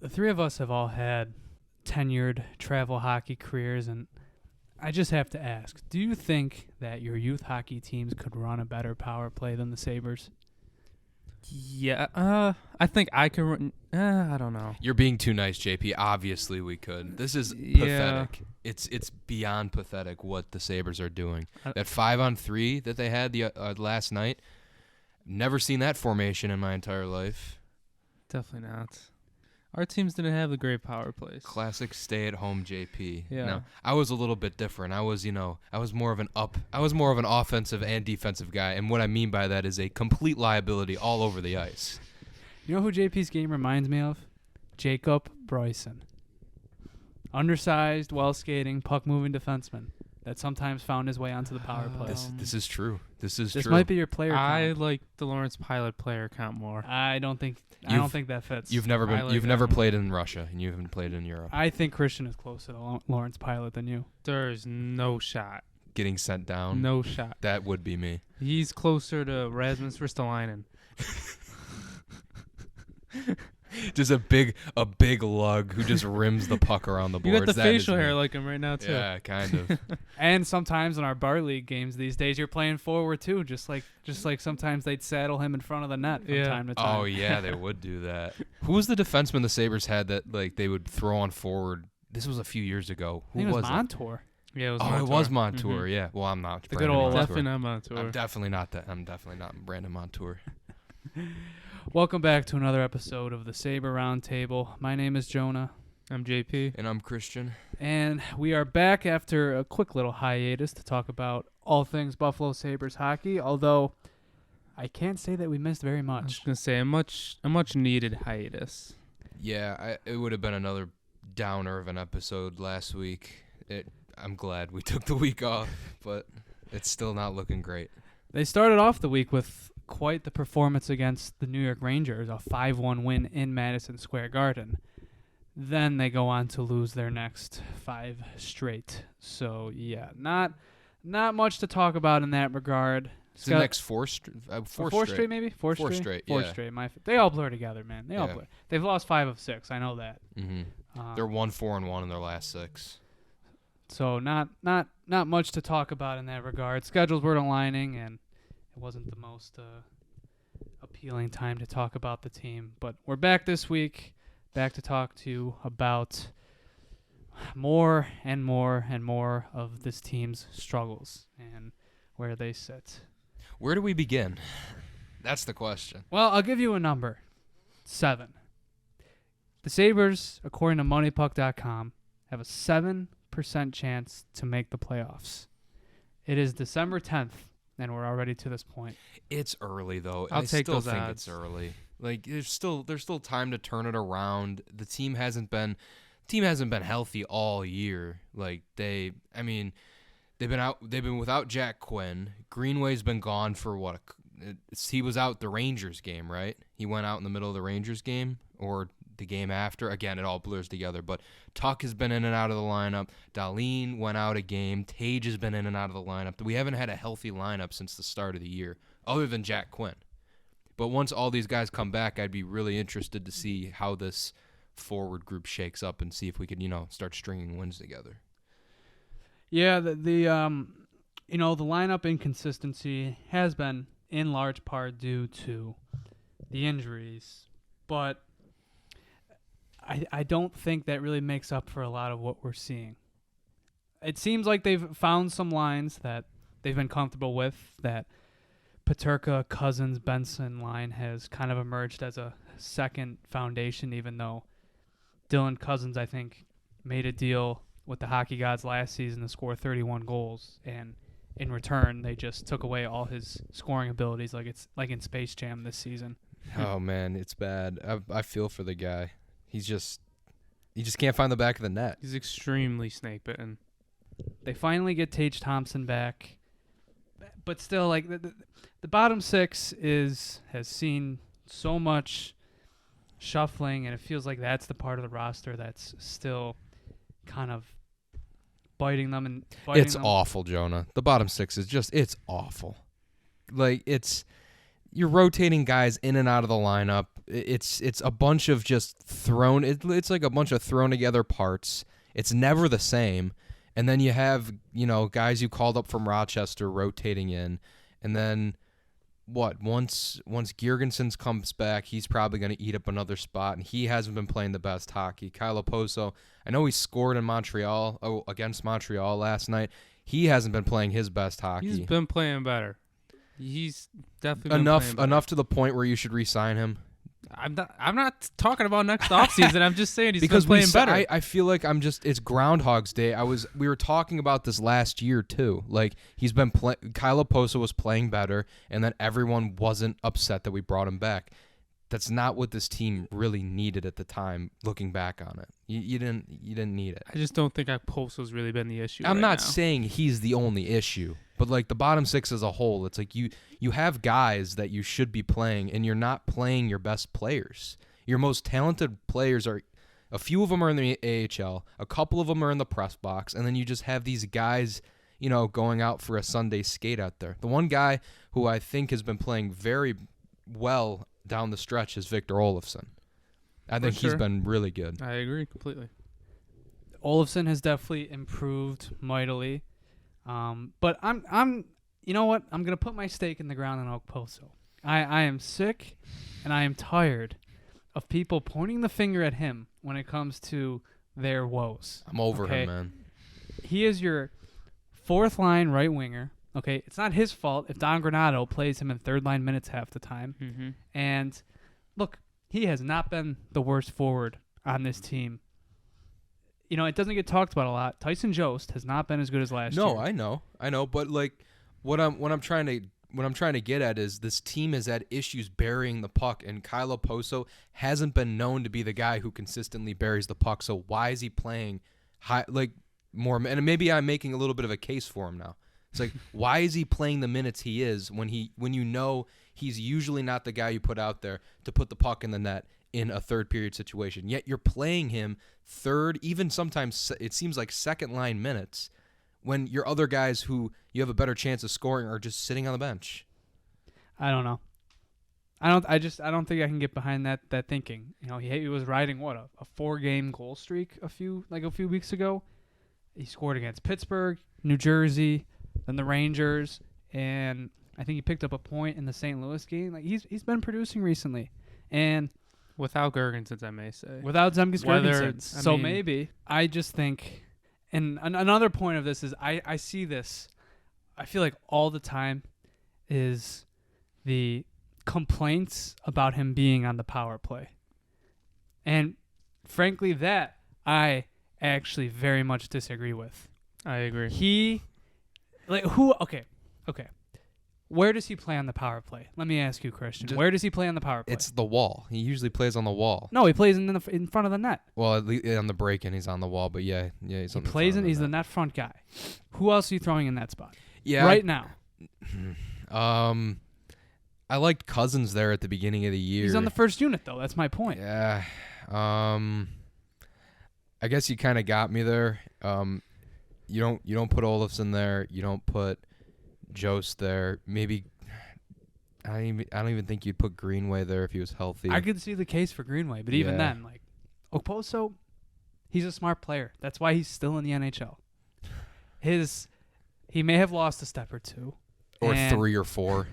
the three of us have all had tenured travel hockey careers, and I just have to ask, do you think that your youth hockey teams could run a better power play than the Sabres? Yeah, I think I can run. I don't know. You're being too nice, JP. Obviously, we could. This is Yeah. pathetic. It's beyond pathetic what the Sabres are doing. That 5-on-3 that they had the last night, never seen that formation in my entire life. Definitely not. Our teams didn't have the great power plays. Classic stay-at-home JP. Yeah. No, I was a little bit different. I was more of an offensive and defensive guy, and what I mean by that is a complete liability all over the ice. You know who JP's game reminds me of? Jacob Bryson. Undersized, well-skating, puck-moving defenseman that sometimes found his way onto the power play. This is true. This is This true. might be your player I count. like the Lawrence Pilot player count more. I don't think that fits. You've never I like never that played in Russia, and you haven't played in Europe. I think Christian is closer to Lawrence Pilot than you. There's no shot. Getting sent down. No shot. That would be me. He's closer to Rasmus Ristolainen. Just a big lug who just rims the puck around the boards. You got the That is facial me. hair like him right now, too. Yeah, kind of. And sometimes in our bar league games these days, you're playing forward too, just like sometimes they'd saddle him in front of the net from Yeah. time to time. Oh yeah, they would do that. Who was the defenseman the Sabres had that like they would throw on forward? This was a few years ago. I think Who it was was it? Montour. Yeah, it was Oh, Montour. it was Montour. Mhm. Yeah. Well, I'm not. The good Brandon old- Montour. Definitely not Montour. I'm definitely not that. I'm definitely not Brandon Montour. Welcome back to another episode of the Sabre Roundtable. My name is Jonah, I'm JP. And I'm Christian. and we are back after a quick little hiatus to talk about all things Buffalo Sabres hockey, although I can't say that we missed very I was much. going to say a much needed hiatus. Yeah, it would have been another downer of an episode last week. I'm glad we took the week off, but it's still not looking great. They started off the week with quite the performance against the New York Rangers, a 5-1 win in Madison Square Garden. Then they go on to lose their next 5 straight. So, yeah, not much to talk about in that regard. It's the next four straight, maybe? Four straight, yeah. They all blur together, man. They all Yeah. blur. They've lost 5 of 6. I know that. Mm-hmm. They're 1-4-1 in their last 6. So not much to talk about in that regard. Schedules weren't aligning, and it wasn't the most appealing time to talk about the team. But we're back this week, back to talk to you about more and more and more of this team's struggles and where they sit. Where do we begin? That's the question. Well, I'll give you a number. 7. The Sabres, according to MoneyPuck.com, have a 7% chance to make the playoffs. It is December 10th, and we're already to this point. It's early though. I'll I take still those think odds. it's early. Like there's still time to turn it around. The team hasn't been healthy all year. Like they've been without Jack Quinn. Greenway's been gone for what? He was out the Rangers game, right? He went out in the middle of the Rangers game or the game after. Again, it all blurs together. But Tuck has been in and out of the lineup. Dahlin went out a game. Tage has been in and out of the lineup. We haven't had a healthy lineup since the start of the year, other than Jack Quinn. But once all these guys come back, I'd be really interested to see how this forward group shakes up and see if we could, start stringing wins together. Yeah, the lineup inconsistency has been in large part due to the injuries, but I don't think that really makes up for a lot of what we're seeing. It seems like they've found some lines that they've been comfortable with. That Peterka, Cousins, Benson line has kind of emerged as a second foundation, even though Dylan Cousins, I think, made a deal with the hockey gods last season to score 31 goals, and in return, they just took away all his scoring abilities, like it's like in Space Jam this season. Oh man, it's bad. I feel for the guy. He just can't find the back of the net. He's extremely snake bitten. They finally get Tage Thompson back, but still, like the bottom 6 has seen so much shuffling, and it feels like that's the part of the roster that's still kind of biting them. It's awful, Jonah. The bottom 6 is it's awful. Like you're rotating guys in and out of the lineup. It's a bunch of just thrown. It's like a bunch of thrown together parts. It's never the same. And then you have guys you called up from Rochester rotating in, and then once Girgensons comes back, he's probably going to eat up another spot, and he hasn't been playing the best hockey. Kyle Oposo, I know he scored in against Montreal last night. He hasn't been playing his best hockey. He's been playing better. He's definitely enough to the point where you should re-sign him. I'm not talking about next offseason. I'm just saying he's because been playing better. I feel like it's Groundhog's Day. We were talking about this last year too. Like he's been Kyle Oposo was playing better, and then everyone wasn't upset that we brought him back. That's not what this team really needed at the time. Looking back on it, you didn't need it. I just don't think Oposo's really been the issue. I'm right not now. saying he's the only issue, but like the bottom six as a whole, it's like you have guys that you should be playing, and you're not playing your best players. Your most talented players are a few of them are in the AHL, a couple of them are in the press box, and then you just have these guys, going out for a Sunday skate out there. The one guy who I think has been playing very well down the stretch is Victor Olofsson. I think he's been really good. I agree completely. Olofsson has definitely improved mightily. But I'm you know what? I'm gonna put my stake in the ground on Okposo. I am sick and I am tired of people pointing the finger at him when it comes to their woes. I'm over him, man. He is your fourth line right winger. Okay, it's not his fault if Don Granato plays him in third line minutes half the time. Mm-hmm. And look, he has not been the worst forward on this team. It doesn't get talked about a lot. Tyson Jost has not been as good as last year. No, I know, but like what I'm trying to get at is this team has had issues burying the puck, and Kyle Oposo hasn't been known to be the guy who consistently buries the puck. So why is he playing more? And maybe I'm making a little bit of a case for him now. It's like, why is he playing the minutes he is when he's usually not the guy you put out there to put the puck in the net in a third period situation? Yet you're playing him third, even sometimes it seems like second line minutes, when your other guys who you have a better chance of scoring are just sitting on the bench. I don't know. I don't think I can get behind that thinking. He was riding a 4-game goal streak a few weeks ago. He scored against Pittsburgh, New Jersey, then the Rangers, and I think he picked up a point in the St. Louis game. Like he's been producing recently, and without Girgensons, I may say, without Zemgus Girgensons. So maybe I just think, and another point of this is I see this. I feel like all the time is the complaints about him being on the power play, and frankly, that I actually very much disagree with. I agree. Okay. Where does he play on the power play? Let me ask you, Christian. Where does he play on the power play? It's the wall. He usually plays on the wall. No, he plays in front of the net. Well, at least on the break-in, he's on the wall. But yeah, he's on the plays in. He's the net front guy. Who else are you throwing in that spot? Yeah, right now. I liked Cousins there at the beginning of the year. He's on the first unit though. That's my point. Yeah. I guess you kind of got me there. You don't put Olofsson there. You don't put Jost there. Maybe I don't even think you'd put Greenway there if he was healthy. I could see the case for Greenway, but even then, like Okposo, he's a smart player. That's why he's still in the NHL. He may have lost a step or two, or 3 or 4.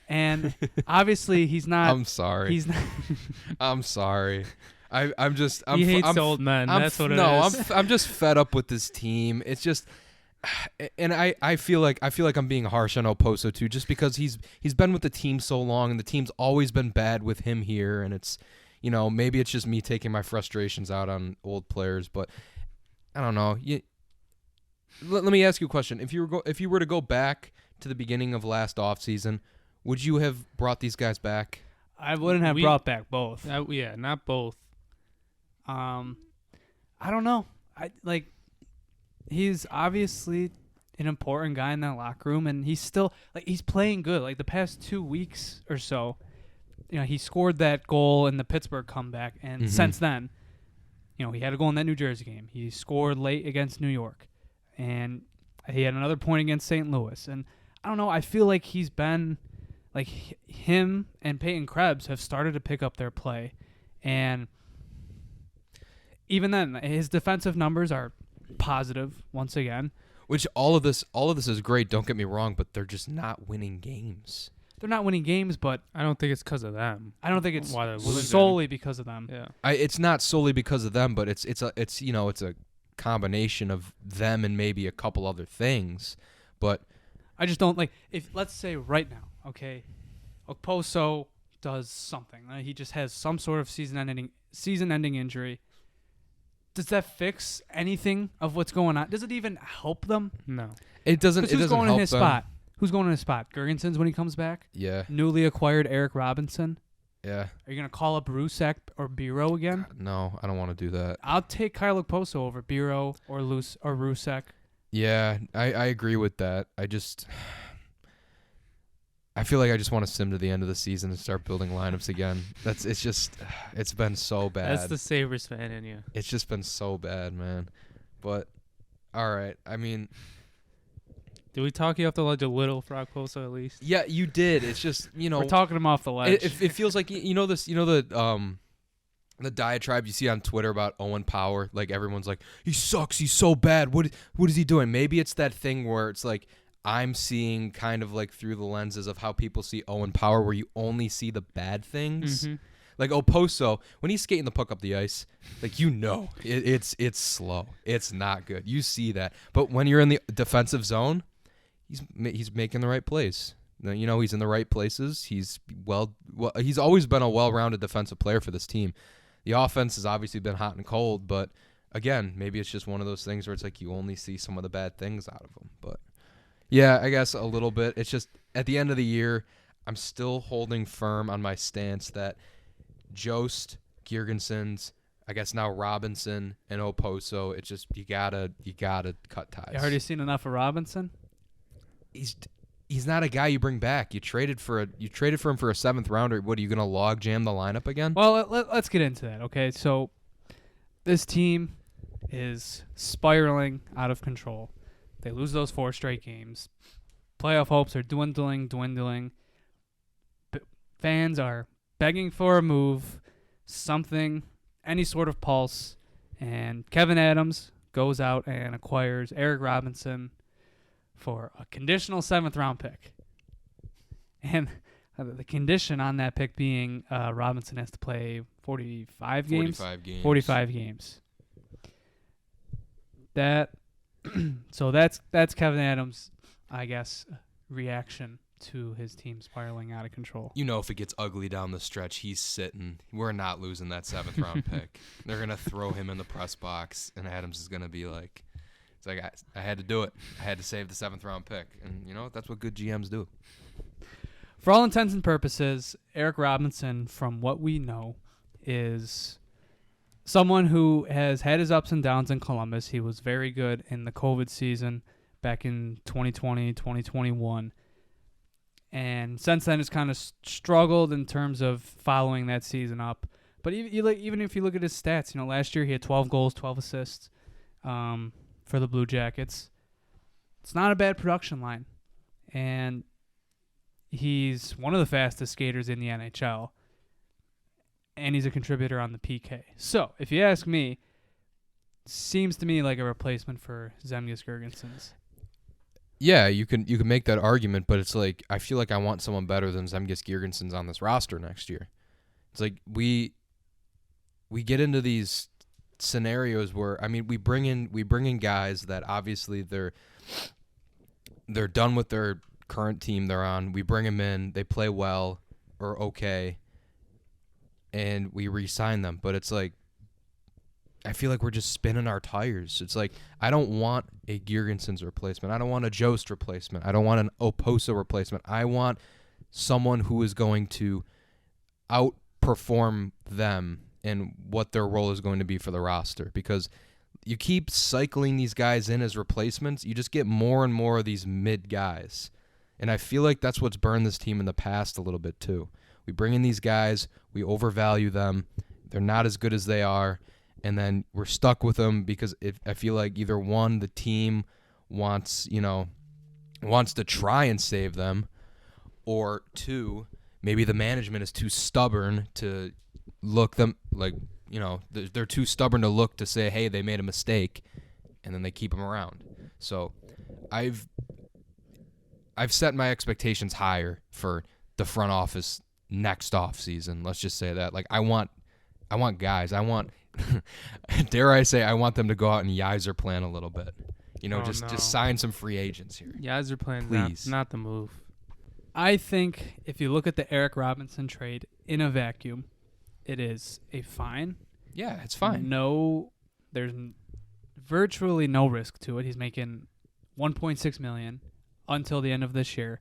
And obviously he's not. I'm sorry. He's not. I'm sorry. I'm just. He hates old men. That's what it is. I'm just fed up with this team. It's just, and I feel like I'm being harsh on Oposo too, just because he's been with the team so long, and the team's always been bad with him here, and it's, maybe it's just me taking my frustrations out on old players, but I don't know. Let me ask you a question. If you were to go back to the beginning of last offseason, would you have brought these guys back? I wouldn't have brought back both. Not both. I don't know. He's obviously an important guy in that locker room, and he's still he's playing good. Like the past 2 weeks or so, he scored that goal in the Pittsburgh comeback, and since then, he had a goal in that New Jersey game. He scored late against New York, and he had another point against St. Louis. And I don't know. I feel like he's been like him and Peyton Krebs have started to pick up their play, and even then, his defensive numbers are positive once again. Which all of this is great. Don't get me wrong, but they're just not winning games. They're not winning games, but I don't think it's because of them. I don't think it's Why they're losing. solely because of them. Yeah. It's not solely because of them, but it's a combination of them and maybe a couple other things. But I just don't like if let's say right now, okay, Okposo does something. He just has some sort of season-ending injury. Does that fix anything of what's going on? Does it even help them? No. it doesn't. It Who's doesn't going help in his them. spot? Who's going in his spot? Gergensons when he comes back? Yeah. Newly acquired Eric Robinson? Yeah. Are you going to call up Rusek or Biro again? God, no, I don't want to do that. I'll take Kyle Okposo over Biro or Rusek. Yeah, I agree with that. I feel like I just want to sim to the end of the season and start building lineups again. It's been so bad. That's the Sabres fan in you. It's just been so bad, man. But all right, I mean, Did we talk you off the ledge a little for Okposo at least? yeah, you did. It's just We're talking him off the ledge. it feels like the diatribe you see on Twitter about Owen Power. Like everyone's like, he sucks. He's so bad. What is he doing? Maybe it's that thing where it's like, I'm seeing kind of like through the lenses of how people see Owen Power, where you only see the bad things. Mm-hmm. Like Okposo, when he's skating the puck up the ice, like it's slow. It's not good. You see that. But when you're in the defensive zone, he's making the right plays. He's in the right places. He's always been a well-rounded defensive player for this team. The offense has obviously been hot and cold, but again, maybe it's just one of those things where it's like you only see some of the bad things out of him. But yeah, I guess a little bit. It's just at the end of the year, I'm still holding firm on my stance that Jost, Girgensons, I guess now Robinson and Okposo, it's just you gotta cut ties. You already seen enough of Robinson? He's not a guy you bring back. You traded for him for a 7th rounder. What, are you gonna log jam the lineup again? Well, let's get into that. Okay, so this team is spiraling out of control. They lose those 4 straight games. Playoff hopes are dwindling. Fans are begging for a move, something, any sort of pulse. And Kevin Adams goes out and acquires Eric Robinson for a conditional 7th round pick. And the condition on that pick being Robinson has to play 45 games. 45 games. So that's Kevin Adams, I guess, reaction to his team spiraling out of control. If it gets ugly down the stretch, he's sitting. We're not losing that 7th round pick. They're gonna throw him in the press box, and Adams is gonna be like, "It's like I had to do it. I had to save the 7th round pick." And that's what good GMs do. For all intents and purposes, Eric Robinson, from what we know, is someone who has had his ups and downs in Columbus. He was very good in the COVID season back in 2020, 2021. And since then, has kind of struggled in terms of following that season up. But even if you look at his stats, last year he had 12 goals, 12 assists for the Blue Jackets. It's not a bad production line. And he's one of the fastest skaters in the NHL. And he's a contributor on the PK. So, if you ask me, seems to me like a replacement for Zemgus Girgensons. Yeah, you can make that argument, but it's like I feel like I want someone better than Zemgus Girgensons on this roster next year. It's like we get into these scenarios where we bring in guys that obviously they're done with their current team they're on. We bring them in, they play well or okay, and we re-sign them. But it's like I feel like we're just spinning our tires. It's like I don't want a Girgensons replacement. I don't want a Jost replacement. I don't want an Okposo replacement. I want someone who is going to outperform them in what their role is going to be for the roster. Because you keep cycling these guys in as replacements, you just get more and more of these mid guys. And I feel like that's what's burned this team in the past a little bit too. We bring in these guys, we overvalue them. They're not as good as they are. And then we're stuck with them because I feel like either one, the team wants to try and save them, Or 2, maybe the management is too stubborn to look them like, they're too stubborn to look to say, hey, they made a mistake, and then they keep them around. So I've set my expectations higher for the front office next off season. Let's just say that. Like I want guys. I want dare I say I want them to go out and Yzer plan a little bit. Just sign some free agents here. Yzer plan, please. Not the move. I think if you look at the Eric Robinson trade in a vacuum, it is a fine. Yeah, it's fine. There's virtually no risk to it. He's making $1.6 million until the end of this year.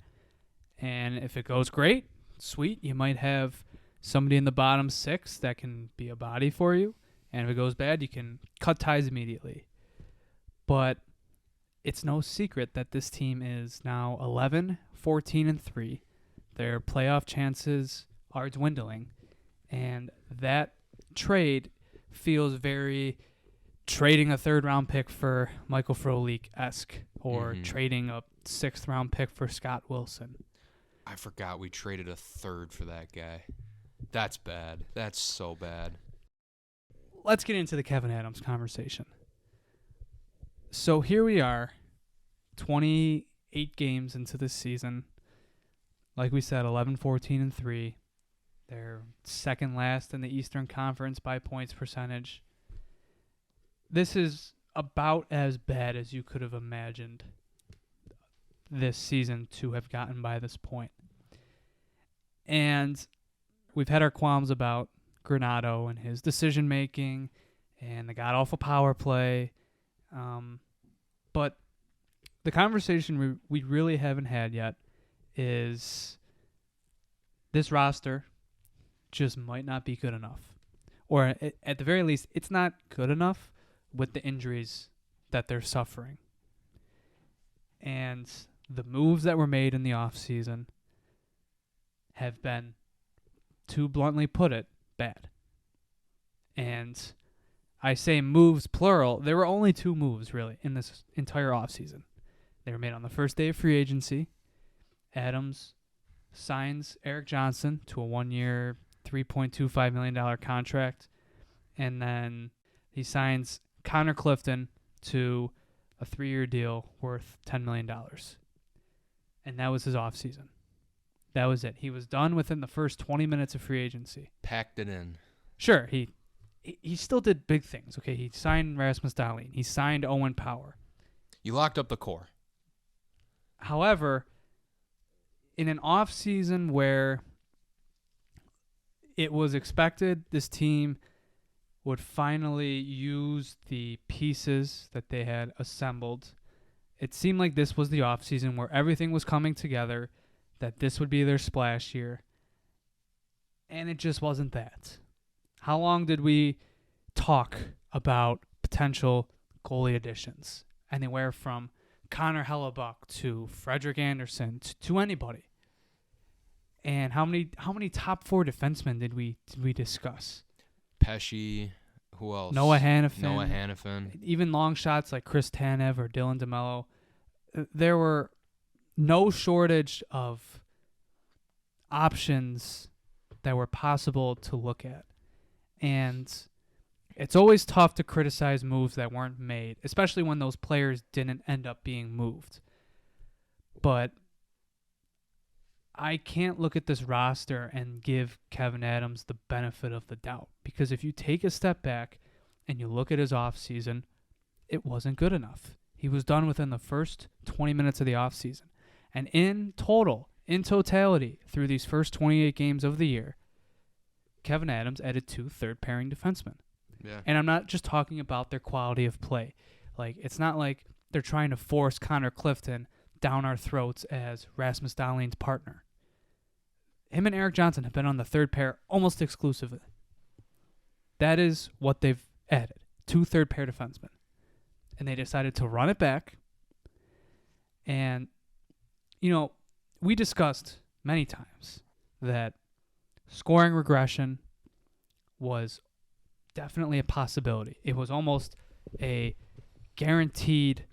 And if it goes great, sweet, you might have somebody in the bottom 6 that can be a body for you. And if it goes bad, you can cut ties immediately. But it's no secret that this team is now 11-14-3. Their playoff chances are dwindling. And that trade feels very trading a third-round pick for Michael Frolik-esque or trading a 6th-round pick for Scott Wilson. I forgot we traded a third for that guy. That's bad. That's so bad. Let's get into the Kevin Adams conversation. So here we are, 28 games into this season. Like we said, 11-14-3. They're second last in the Eastern Conference by points percentage. This is about as bad as you could have imagined this season to have gotten by this point. And we've had our qualms about Granato and his decision-making and the god-awful power play. But the conversation we really haven't had yet is this roster just might not be good enough. Or at the very least, it's not good enough with the injuries that they're suffering. And the moves that were made in the offseason have been, to bluntly put it, bad. And I say moves plural. There were only 2 moves, really, in this entire offseason. They were made on the first day of free agency. Adams signs Eric Johnson to a 1-year, $3.25 million contract. And then he signs Connor Clifton to a 3-year deal worth $10 million. And that was his offseason. That was it. He was done within the first 20 minutes of free agency. Packed it in. Sure, he still did big things. Okay, he signed Rasmus Dahlin. He signed Owen Power. You locked up the core. However, in an offseason where it was expected this team would finally use the pieces that they had assembled, it seemed like this was the offseason where everything was coming together, that this would be their splash year. And it just wasn't that. How long did we talk about potential goalie additions? Anywhere from Connor Hellebuck to Frederick Anderson to anybody. And how many top 4 defensemen did we discuss? Pesci, who else? Noah Hannafin. Even long shots like Chris Tanev or Dylan DeMello. There were no shortage of options that were possible to look at. And it's always tough to criticize moves that weren't made, especially when those players didn't end up being moved. But I can't look at this roster and give Kevin Adams the benefit of the doubt, because if you take a step back and you look at his offseason, it wasn't good enough. He was done within the first 20 minutes of the offseason. And in totality, through these first 28 games of the year, Kevin Adams added 2 third-pairing defensemen. Yeah. And I'm not just talking about their quality of play. Like, it's not like they're trying to force Connor Clifton down our throats as Rasmus Dahlin's partner. Him and Eric Johnson have been on the third pair almost exclusively. That is what they've added. 2 third-pair defensemen. And they decided to run it back. And, we discussed many times that scoring regression was definitely a possibility. It was almost a guaranteed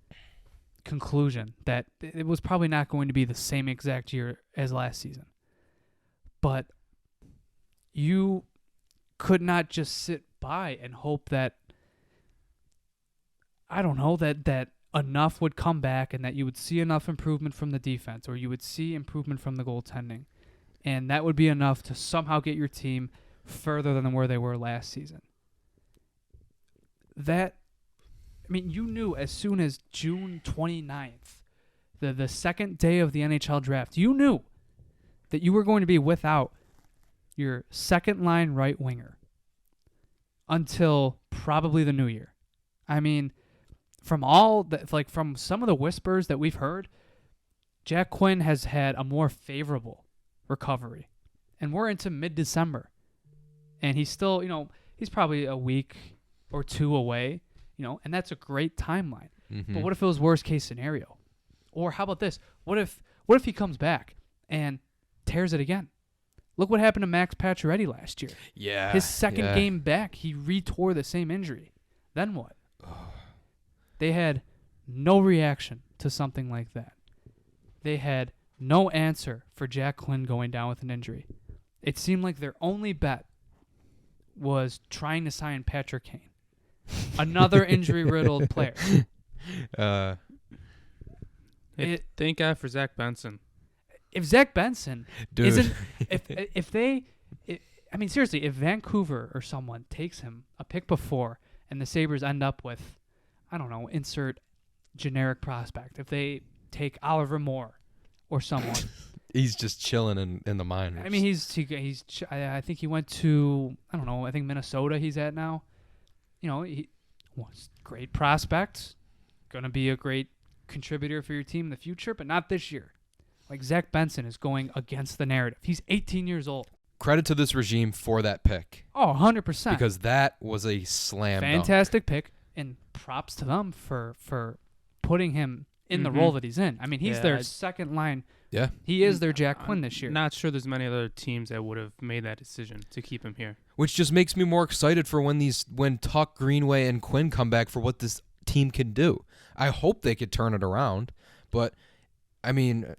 conclusion that it was probably not going to be the same exact year as last season. But you could not just sit by and hope that, I don't know, that enough would come back and that you would see enough improvement from the defense or you would see improvement from the goaltending. And that would be enough to somehow get your team further than where they were last season. You knew as soon as June 29th, the second day of the NHL draft, you knew that you were going to be without your second line right winger until probably the new year. I mean, from some of the whispers that we've heard, Jack Quinn has had a more favorable recovery. And we're into mid-December. And he's still, he's probably a week or two away, and that's a great timeline. Mm-hmm. But what if it was worst case scenario? Or how about this? What if he comes back and tears it again? Look what happened to Max Pacioretty last year. Yeah. His second game back, he retore the same injury. Then what? They had no reaction to something like that. They had no answer for Jack Quinn going down with an injury. It seemed like their only bet was trying to sign Patrick Kane, another injury-riddled player. Thank God for Zach Benson. If Zach Benson Dude. isn't, seriously, if Vancouver or someone takes him a pick before and the Sabres end up with, I don't know, insert generic prospect. If they take Oliver Moore or someone. He's just chilling in the minors. I mean, I think he went to, I don't know, I think Minnesota he's at now. He was a great prospect, going to be a great contributor for your team in the future, but not this year. Like, Zach Benson is going against the narrative. He's 18 years old. Credit to this regime for that pick. Oh, 100%. Because that was a slam dunk. Fantastic pick, and props to them for putting him in the role that he's in. I mean, he's their second line. Yeah. He is their Jack Quinn this year. Not sure there's many other teams that would have made that decision to keep him here. Which just makes me more excited for when Tuck, Greenway, and Quinn come back for what this team can do. I hope they could turn it around, but, I mean,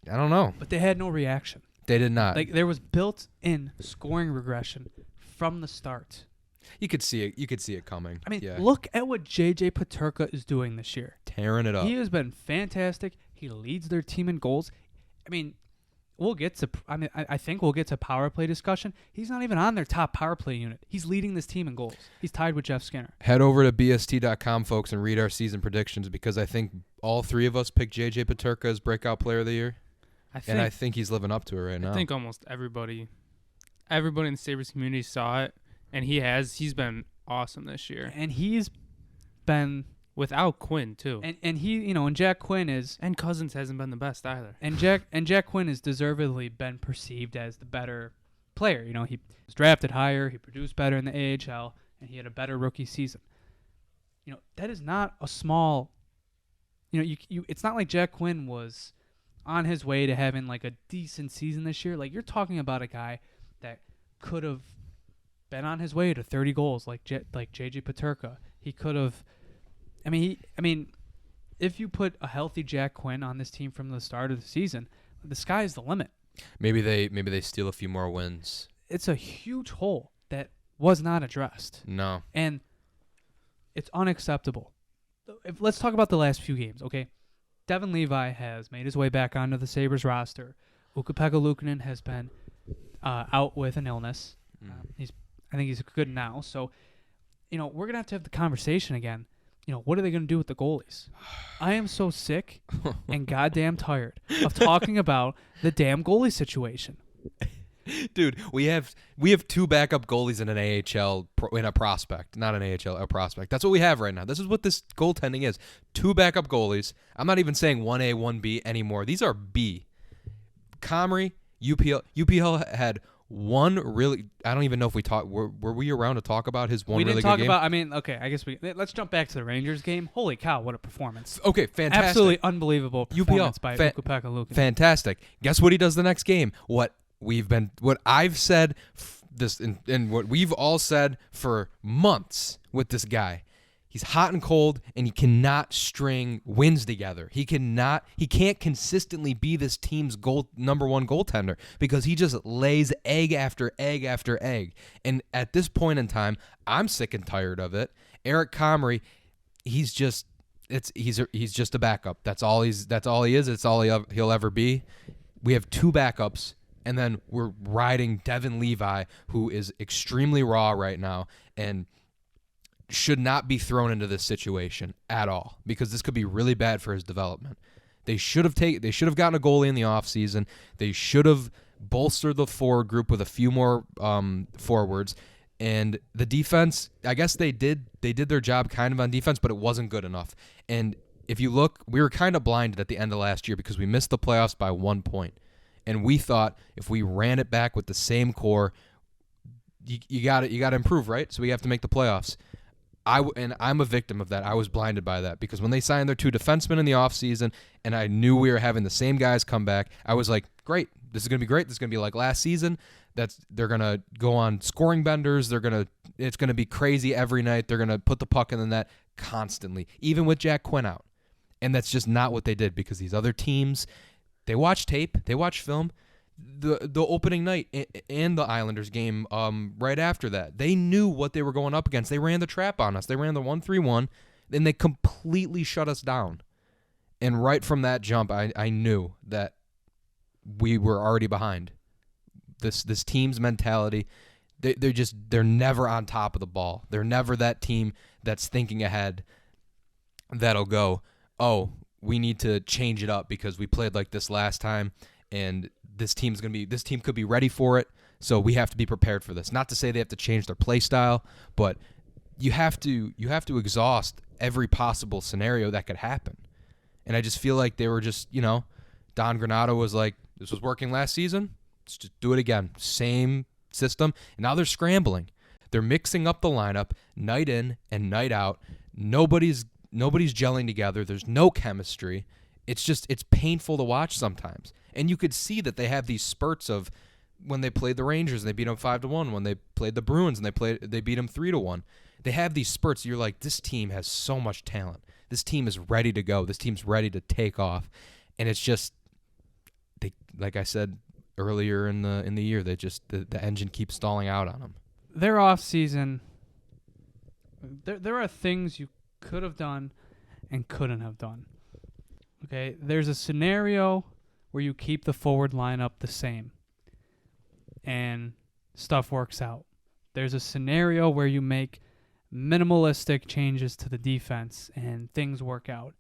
I don't know. But they had no reaction. They did not. Like, there was built-in scoring regression from the start. You could see it. You could see it coming. I mean, yeah. Look at what J.J. Peterka is doing this year. Tearing it up. He has been fantastic. He leads their team in goals. I mean, I think we'll get to power play discussion. He's not even on their top power play unit. He's leading this team in goals. He's tied with Jeff Skinner. Head over to bst.com, folks, and read our season predictions because I think all three of us picked J.J. Peterka as breakout player of the year. I think he's living up to it right now. I think almost everybody in the Sabres community saw it, and he's been awesome this year. And he's been without Quinn too. And he, and Jack Quinn is, and Cousins hasn't been the best either. And Jack Quinn has deservedly been perceived as the better player. He was drafted higher, he produced better in the AHL, and he had a better rookie season. That is not a small. It's not like Jack Quinn was on his way to having like a decent season this year. Like, you're talking about a guy that could have been on his way to 30 goals, like J.J. Peterka. He could have. I mean, if you put a healthy Jack Quinn on this team from the start of the season, the sky's the limit. Maybe they steal a few more wins. It's a huge hole that was not addressed. No. And it's unacceptable. Let's talk about the last few games, okay? Devin Levi has made his way back onto the Sabres roster. Ukko-Pekka Luukkonen has been out with an illness. I think he's good now. So, we're going to have the conversation again. What are they going to do with the goalies? I am so sick and goddamn tired of talking about the damn goalie situation. Dude, we have two backup goalies in an AHL in a prospect, not an AHL, a prospect. That's what we have right now. This is what this goaltending is. Two backup goalies. I'm not even saying 1A, 1B anymore. These are B. Comrie, UPL had one really. I don't even know if we talked. Were we around to talk about his one really good game? We didn't talk about. Okay, I guess let's jump back to the Rangers game. Holy cow, what a performance! Okay, fantastic. Absolutely unbelievable performance by Ukko-Pekka Luukkonen. Fantastic. Guess what he does the next game? What I've said, and what we've all said for months with this guy. He's hot and cold, and he cannot string wins together. He can't consistently be this team's number one goaltender because he just lays egg after egg after egg. And at this point in time, I'm sick and tired of it. Eric Comrie, he's just a backup. That's all he is. That's all he'll ever be. We have 2 backups, and then we're riding Devin Levi, who is extremely raw right now, and should not be thrown into this situation at all because this could be really bad for his development. They should have gotten a goalie in the offseason. They should have bolstered the forward group with a few more forwards. And the defense, I guess they did their job kind of on defense, but it wasn't good enough. And if you look, we were kind of blinded at the end of last year because we missed the playoffs by 1 point. And we thought if we ran it back with the same core, you got to improve, right? So we have to make the playoffs. I'm a victim of that. I was blinded by that because when they signed their 2 defensemen in the offseason and I knew we were having the same guys come back, I was like, great, this is going to be great. This is going to be like last season. They're going to go on scoring benders. It's going to be crazy every night. They're going to put the puck in the net constantly, even with Jack Quinn out. And that's just not what they did because these other teams, they watch tape, they watch film. The opening night and the Islanders game right after that, they knew what they were going up against. They ran the trap on us. They ran the 1-3-1, and they completely shut us down. And right from that jump, I knew that we were already behind. This team's mentality, they're never on top of the ball. They're never that team that's thinking ahead that'll go, oh, we need to change it up because we played like this last time, and this team could be ready for it, so we have to be prepared for this. Not to say they have to change their play style, but you have to exhaust every possible scenario that could happen. And I just feel like they were just, Don Granato was like, this was working last season, let's just do it again. Same system. And now they're scrambling. They're mixing up the lineup night in and night out. Nobody's gelling together. There's no chemistry. It's painful to watch sometimes. And you could see that they have these spurts of when they played the Rangers and they beat them 5-1, when they played the Bruins and they beat them 3-1. They have these spurts. You're like, this team has so much talent. This team is ready to go. This team's ready to take off. And it's just, they, like I said earlier in the year, they just the engine keeps stalling out on them. Their off season, there are things you could have done and couldn't have done. Okay, there's a scenario where you keep the forward lineup the same and stuff works out. There's a scenario where you make minimalistic changes to the defense and things work out.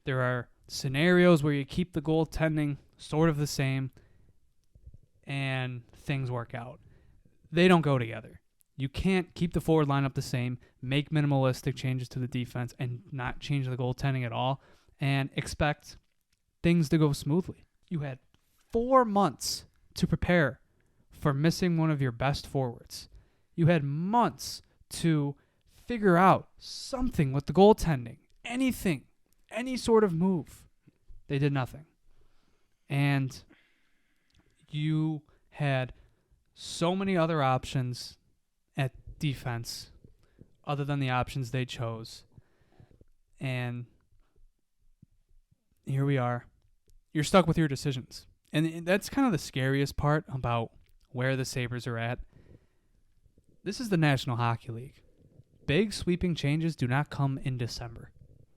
There are scenarios where you keep the goaltending sort of the same and things work out. They don't go together. You can't keep the forward lineup the same, make minimalistic changes to the defense, and not change the goaltending at all, and expect things to go smoothly. You had 4 months to prepare for missing one of your best forwards. You had months to figure out something with the goaltending, anything, any sort of move. They did nothing. And you had so many other options at defense other than the options they chose. And here we are. You're stuck with your decisions. And that's kind of the scariest part about where the Sabres are at. This is the National Hockey League. Big sweeping changes do not come in December.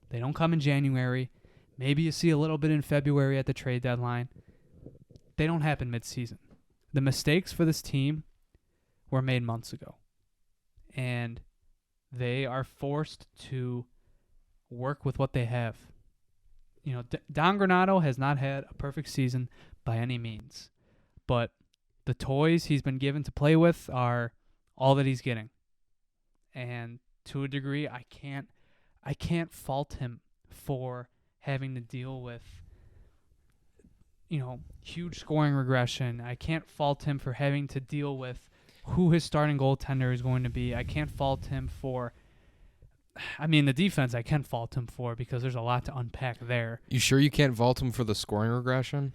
They don't come in January. Maybe you see a little bit in February at the trade deadline. They don't happen mid-season. The mistakes for this team were made months ago. And they are forced to work with what they have. Don Granato has not had a perfect season by any means. But the toys he's been given to play with are all that he's getting. And to a degree, I can't fault him for having to deal with, huge scoring regression. I can't fault him for having to deal with who his starting goaltender is going to be. I can't fault him for, the defense I can fault him for because there's a lot to unpack there. You sure you can't fault him for the scoring regression?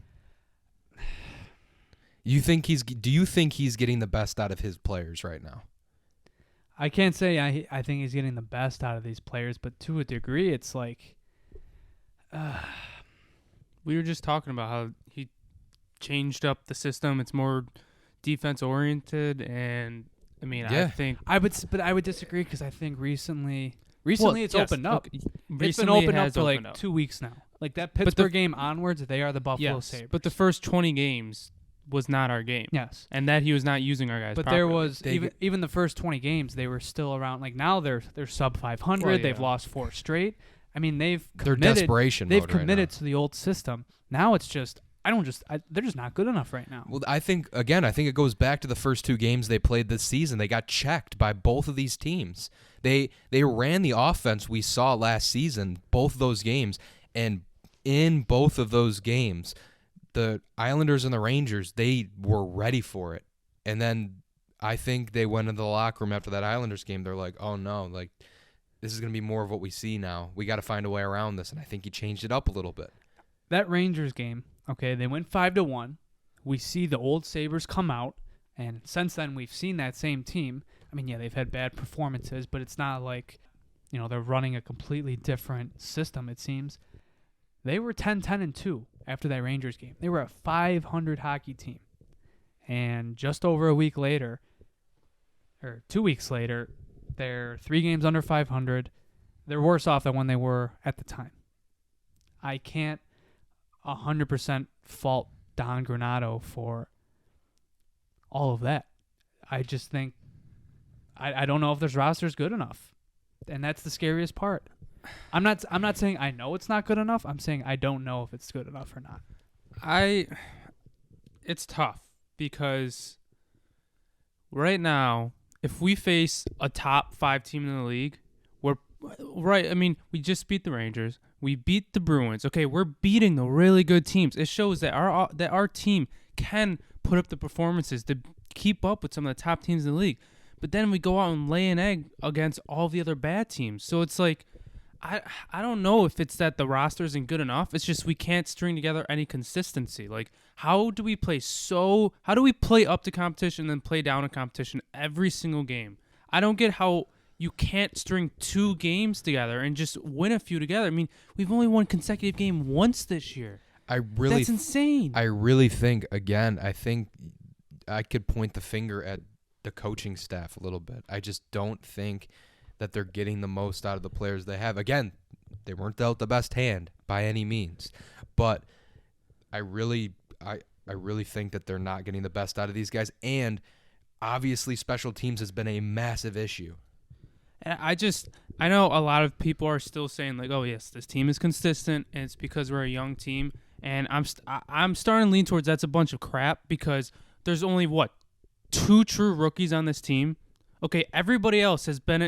Do you think he's getting the best out of his players right now? I can't say I think he's getting the best out of these players, but to a degree, it's like, We were just talking about how he changed up the system. It's more defense oriented, and I mean, I Yeah. think I would disagree because I think recently well, it's yes, opened up. okay, It's been recently it opened up has for like opened up. 2 weeks now. Like that the- Pittsburgh game onwards, they are the Buffalo Yes, Sabres. but the first 20 games was not our game, yes. and that he was not using our guys. But properly. there was They even the first 20 games, they were still around. Like now they're sub 500. Well, They've yeah. lost 4 straight. I mean, they've They're committed. desperation They've mode right committed now. to the old system. Now it's just they're just not good enough right now. Well, I think it goes back to the first 2 games they played this season. They got checked by both of these teams. They ran the offense we saw last season, both of those games, and in both of those games, the Islanders and the Rangers, they were ready for it. And then I think they went into the locker room after that Islanders game. They're like, "Oh no, like this is going to be more of what we see now. We got to find a way around this." And I think he changed it up a little bit. That Rangers game, okay, they went 5-1. We see the old Sabres come out, and since then we've seen that same team. I mean, yeah, they've had bad performances, but it's not like, they're running a completely different system, it seems. They were 10-2 after that Rangers game. They were a 500 hockey team. And just over a week later, or 2 weeks later, they're 3 games under 500. They're worse off than when they were at the time. I can't 100% fault Don Granato for all of that. I just think I don't know if this roster is good enough, and that's the scariest part. I'm not saying I know it's not good enough. I'm saying I don't know if it's good enough or not. It's tough because right now, if we face a top 5 team in the league, we're right. I mean, we just beat the Rangers. We beat the Bruins. Okay, we're beating the really good teams. It shows that our team can put up the performances to keep up with some of the top teams in the league. But then we go out and lay an egg against all the other bad teams. So it's like, I don't know if it's that the roster isn't good enough. It's just we can't string together any consistency. Like, how do we play up to competition and then play down to competition every single game? I don't get how you can't string 2 games together and just win a few together. I mean, we've only won consecutive game once this year. That's insane. I really think, again, I think I could point the finger at the coaching staff a little bit. I just don't think that they're getting the most out of the players they have. Again, they weren't dealt the best hand by any means, but I really think that they're not getting the best out of these guys, and obviously special teams has been a massive issue. And I know a lot of people are still saying like, oh yes, this team is consistent, and it's because we're a young team. And I'm starting to lean towards that's a bunch of crap because there's only 2 true rookies on this team. Okay, everybody else has been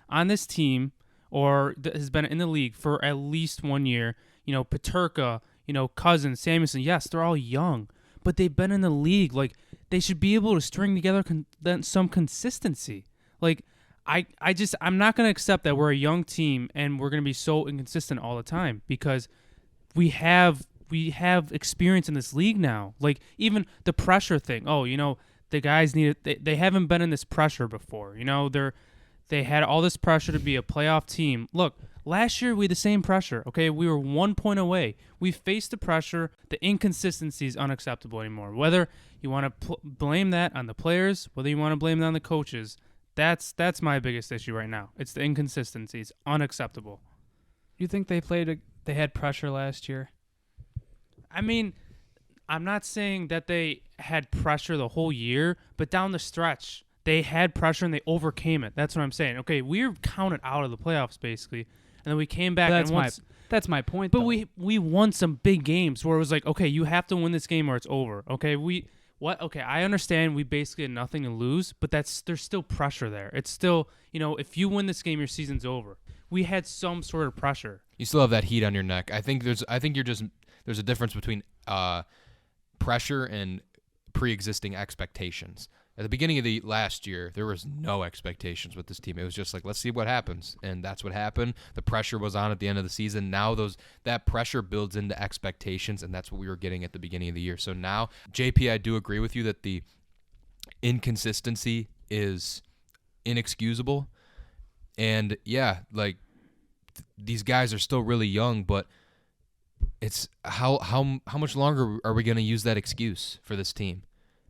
on this team or has been in the league for at least 1 year. Peterka, Cousins, Samuelson. Yes, they're all young, but they've been in the league. Like, they should be able to string together some consistency. Like, I'm not going to accept that we're a young team and we're going to be so inconsistent all the time because we have experience in this league now. Like, even the pressure thing. Oh, the guys they haven't been in this pressure before. They had all this pressure to be a playoff team. Look, last year we had the same pressure. Okay, we were 1 point away. We faced the pressure. The inconsistency is unacceptable anymore. Whether you want to blame that on the players, whether you want to blame it on the coaches, that's my biggest issue right now. It's the inconsistency. It's unacceptable. You think they had pressure last year? I mean, I'm not saying that they had pressure the whole year, but down the stretch, they had pressure and they overcame it. That's what I'm saying. Okay, we were counted out of the playoffs basically, and then we came back. That's my point. But though. we won some big games where it was like, okay, you have to win this game or it's over. Okay, Okay, I understand we basically had nothing to lose, but there's still pressure there. It's still, if you win this game, your season's over. We had some sort of pressure. You still have that heat on your neck. I think there's a difference between pressure and pre-existing expectations. At the beginning of the last year, there was no expectations with this team. It was just like, let's see what happens, and that's what happened. The pressure was on at the end of the season. Now that pressure builds into expectations, and that's what we were getting at the beginning of the year. So now, JP, I do agree with you that the inconsistency is inexcusable. And yeah, like these guys are still really young, but it's how much longer are we going to use that excuse for this team?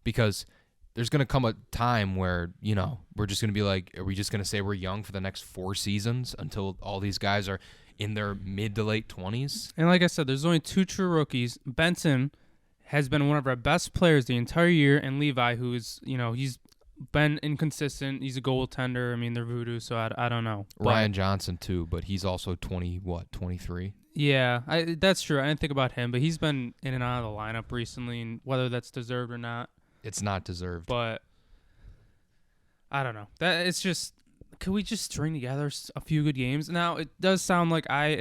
Because there's going to come a time where, we're just going to be like, are we just going to say we're young for the next 4 seasons until all these guys are in their mid to late 20s? And like I said, there's only 2 true rookies. Benson has been one of our best players the entire year, and Levi, who is, he's been inconsistent. He's a goaltender. I mean, they're voodoo, so I don't know. Ryan Johnson, too, but he's also 23? Yeah, that's true. I didn't think about him, but he's been in and out of the lineup recently, and whether that's deserved or not. It's not deserved. But I don't know. It's just, could we just string together a few good games? Now, it does sound like I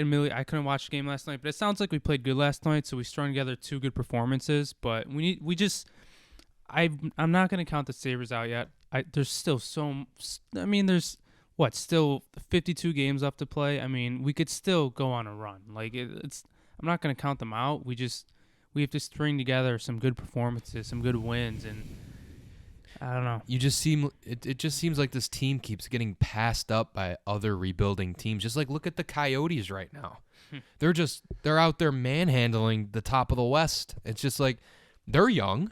couldn't watch the game last night, but it sounds like we played good last night, so we strung together 2 good performances. But I'm not going to count the Sabres out yet. There's still still 52 games left to play. I mean, we could still go on a run. Like I'm not going to count them out. We have to string together some good performances, some good wins, and I don't know. It just seems like this team keeps getting passed up by other rebuilding teams. Just like look at the Coyotes right now. They're out there manhandling the top of the West. It's just like they're young.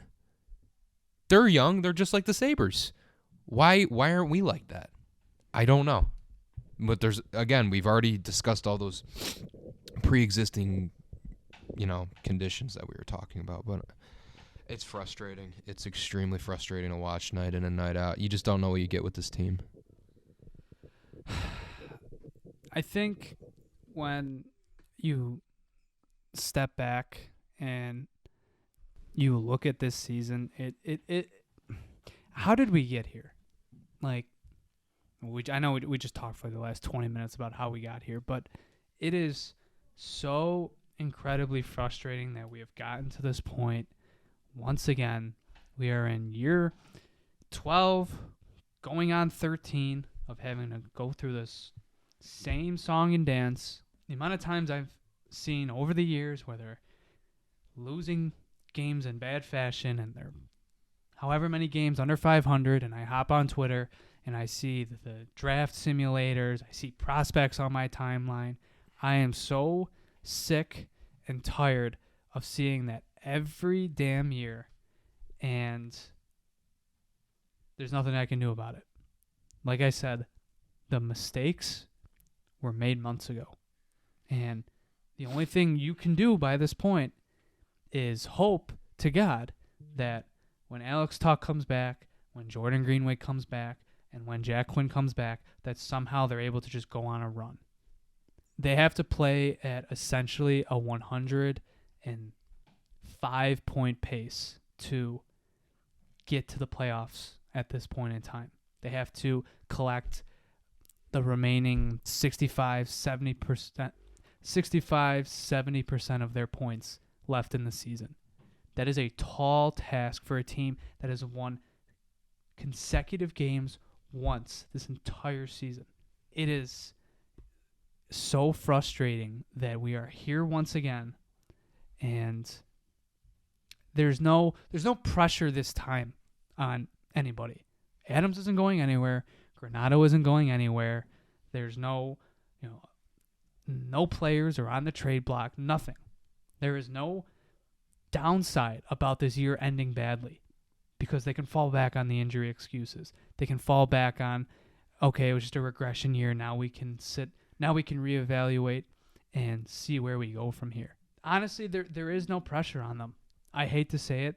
They're young. They're just like the Sabres. Why aren't we like that? I don't know. But we've already discussed all those pre-existing, conditions that we were talking about. But it's frustrating. It's extremely frustrating to watch night in and night out. You just don't know what you get with this team. I think when you step back and you look at this season, it how did we get here? Like, I know we just talked for the last 20 minutes about how we got here, but it is so incredibly frustrating that we have gotten to this point. Once again, we are in year 12, going on 13 of having to go through this same song and dance. The amount of times I've seen over the years where they're losing games in bad fashion and they're however many games under 500, and I hop on Twitter and I see the draft simulators, I see prospects on my timeline. I am so sick and tired of seeing that every damn year, and there's nothing I can do about it. Like I said, the mistakes were made months ago, and the only thing you can do by this point is hope to God that when Alex Tuch comes back, when Jordan Greenway comes back, and when Jack Quinn comes back, that somehow they're able to just go on a run. They have to play at essentially a 105-point pace to get to the playoffs at this point in time. They have to collect the remaining 65-70% of their points left in the season. That is a tall task for a team that has won consecutive games once this entire season. It is so frustrating that we are here once again, and there's no pressure this time on anybody. Adams isn't going anywhere. Granato isn't going anywhere. There's no players are on the trade block. Nothing. There is no downside about this year ending badly because they can fall back on the injury excuses. They can fall back on, okay, it was just a regression year. Now we can reevaluate and see where we go from here. Honestly, there is no pressure on them. I hate to say it.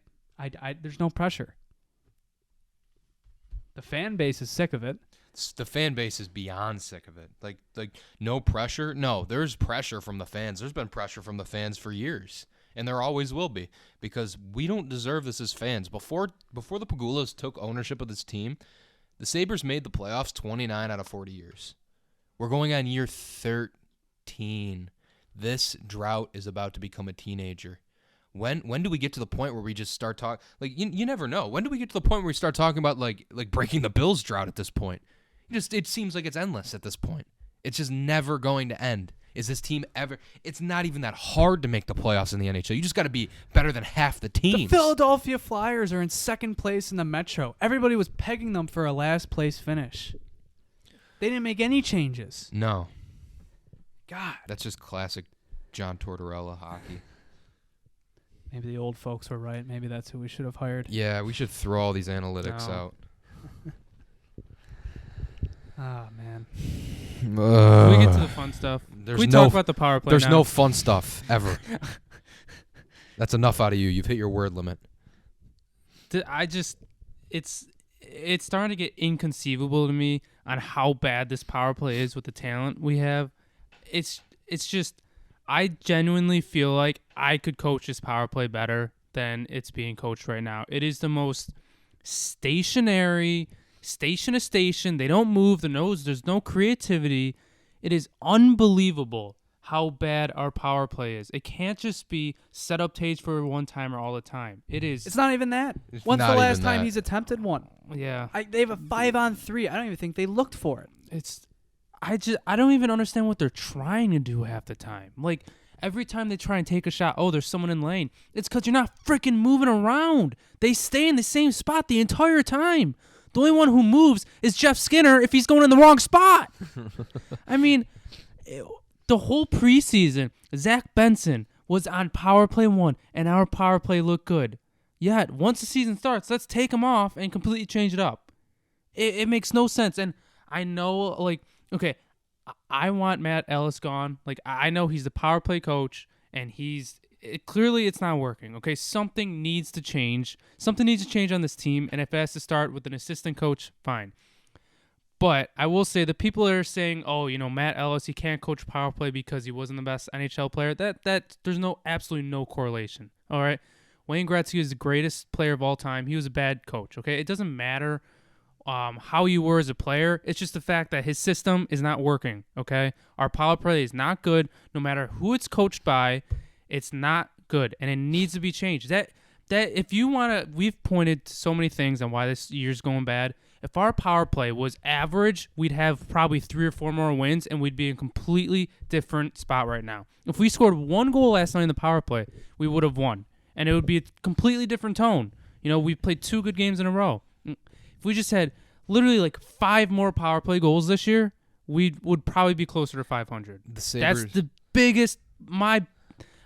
There's no pressure. The fan base is sick of it. The fan base is beyond sick of it. Like no pressure? No, there's pressure from the fans. There's been pressure from the fans for years. And there always will be, because we don't deserve this as fans. Before the Pagulas took ownership of this team, the Sabres made the playoffs 29 out of 40 years. We're going on year 13. This drought is about to become a teenager. When do we get to the point where we just start talking? Like, you never know. When do we get to the point where we start talking about like breaking the Bills drought at this point? It seems like it's endless at this point. It's just never going to end. Is this team ever? It's not even that hard to make the playoffs in the NHL. You just got to be better than half the teams. The Philadelphia Flyers are in second place in the Metro. Everybody was pegging them for a last place finish. They didn't make any changes. No. God. That's just classic John Tortorella hockey. Maybe the old folks were right. Maybe that's who we should have hired. Yeah, we should throw all these analytics No. out. Oh, man. Can we get to the fun stuff? There's Can we no talk about the power play There's now? no fun stuff ever. That's enough out of you. You've hit your word limit. It's starting to get inconceivable to me on how bad this power play is with the talent we have. It's just, I genuinely feel like I could coach this power play better than it's being coached right now. It is the most stationary, station to station. They don't move. There's no creativity. It is unbelievable how bad our power play is. It can't just be set up Tage for one timer all the time. It is. It's not even that. It's When's not the last even time that. he's attempted one? Yeah. They have a 5-on-3. I don't even think they looked for it. I don't even understand what they're trying to do half the time. Like, every time they try and take a shot, oh, there's someone in lane. It's because you're not freaking moving around. They stay in the same spot the entire time. The only one who moves is Jeff Skinner if he's going in the wrong spot. I mean, the whole preseason, Zach Benson was on power play 1, and our power play looked good. Yet, once the season starts, let's take him off and completely change it up. It makes no sense. And I know, like, okay, I want Matt Ellis gone. Like, I know he's the power play coach, and clearly it's not working. Okay, something needs to change. Something needs to change on this team, and if it has to start with an assistant coach, fine. But I will say the people that are saying, oh, Matt Ellis, he can't coach power play because he wasn't the best NHL player, that there's absolutely no correlation. All right, Wayne Gretzky is the greatest player of all time. He was a bad coach. Okay, it doesn't matter how you were as a player. It's just the fact that his system is not working. Okay, our power play is not good. No matter who it's coached by, it's not good, and it needs to be changed. That if you want to, we've pointed to so many things on why this year's going bad. If our power play was average, we'd have probably 3 or 4 more wins, and we'd be in a completely different spot right now. If we scored 1 goal last night in the power play, we would have won, and it would be a completely different tone. We played 2 good games in a row. If we just had literally like 5 more power play goals this year, we would probably be closer to 500. The Sabres. That's the biggest.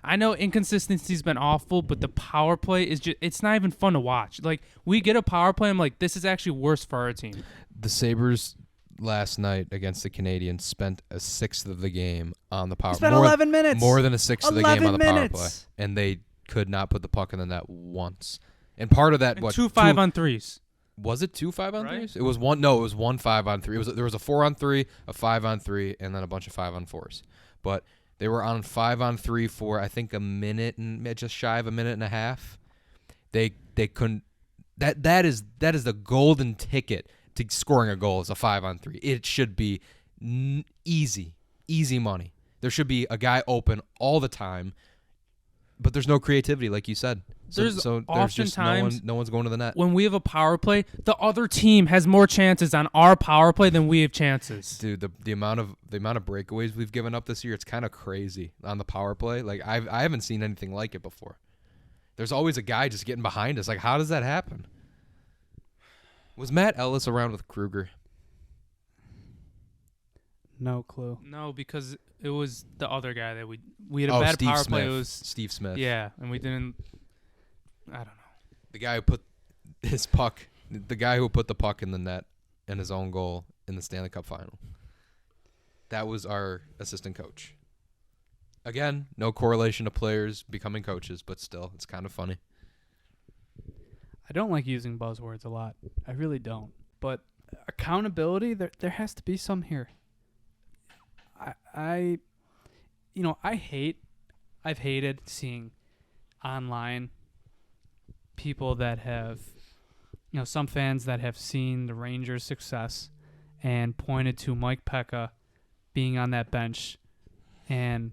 I know inconsistency's been awful, but the power play is it's not even fun to watch. Like, we get a power play, I'm like, this is actually worse for our team. The Sabres last night against the Canadiens spent a sixth of the game on the power play. Spent 11 minutes. More than a sixth of the game on the 11 power minutes. play. And they could not put the puck in the net once. And part of that, And what? 2 5-on-3s. Was it 2 5-on-3s? Right? It was one. No, it was 1 5-on-3. There was a 4-on-3, a 5-on-3, and then a bunch of 5-on-4s. But they were on 5-on-3 for I think a minute and just shy of a minute and a half. They couldn't. That is the golden ticket to scoring a goal is a 5-on-3. It should be easy money. There should be a guy open all the time, but there's no creativity, like you said. So there's just no one's going to the net. When we have a power play, the other team has more chances on our power play than we have chances. Dude, the amount of breakaways we've given up this year, it's kind of crazy on the power play. Like I haven't seen anything like it before. There's always a guy just getting behind us. Like, how does that happen? Was Matt Ellis around with Kruger? No clue. No, because it was the other guy that we had a bad Steve power Smith. play. It was Steve Smith. Yeah, and we didn't. I don't know. The guy who put his puck, the guy who put the puck in the net in his own goal in the Stanley Cup final. That was our assistant coach. Again, no correlation to players becoming coaches, but still, it's kind of funny. I don't like using buzzwords a lot. I really don't. But accountability, there has to be some here. I've hated seeing online people that have, some fans that have seen the Rangers' success and pointed to Mike Pekka being on that bench and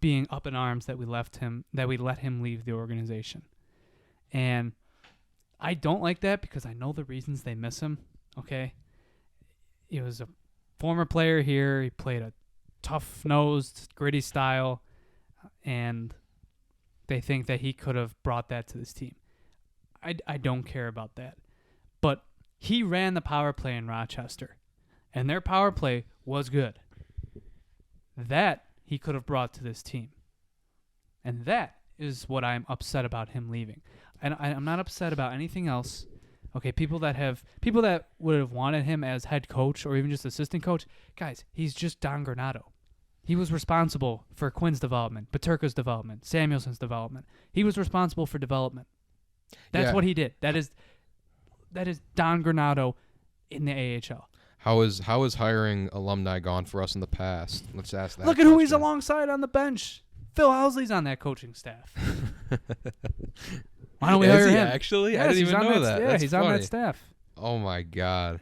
being up in arms that we let him leave the organization. And I don't like that because I know the reasons they miss him. Okay. He was a former player here. He played a tough-nosed, gritty style, and they think that he could have brought that to this team. I don't care about that. But he ran the power play in Rochester, and their power play was good. That he could have brought to this team. And that is what I'm upset about him leaving. And I'm not upset about anything else. Okay, people that would have wanted him as head coach or even just assistant coach, guys, he's just Don Granato. He was responsible for Quinn's development, Paterka's development, Samuelson's development. He was responsible for development. That's what he did. That is Don Granato in the AHL. How is hiring alumni gone for us in the past? Let's ask that. Look at who he's alongside on the bench. Phil Housley's on that coaching staff. Why don't we hire him? Actually, yes, I didn't even know that. Yeah, That's he's funny. on that staff. Oh my God.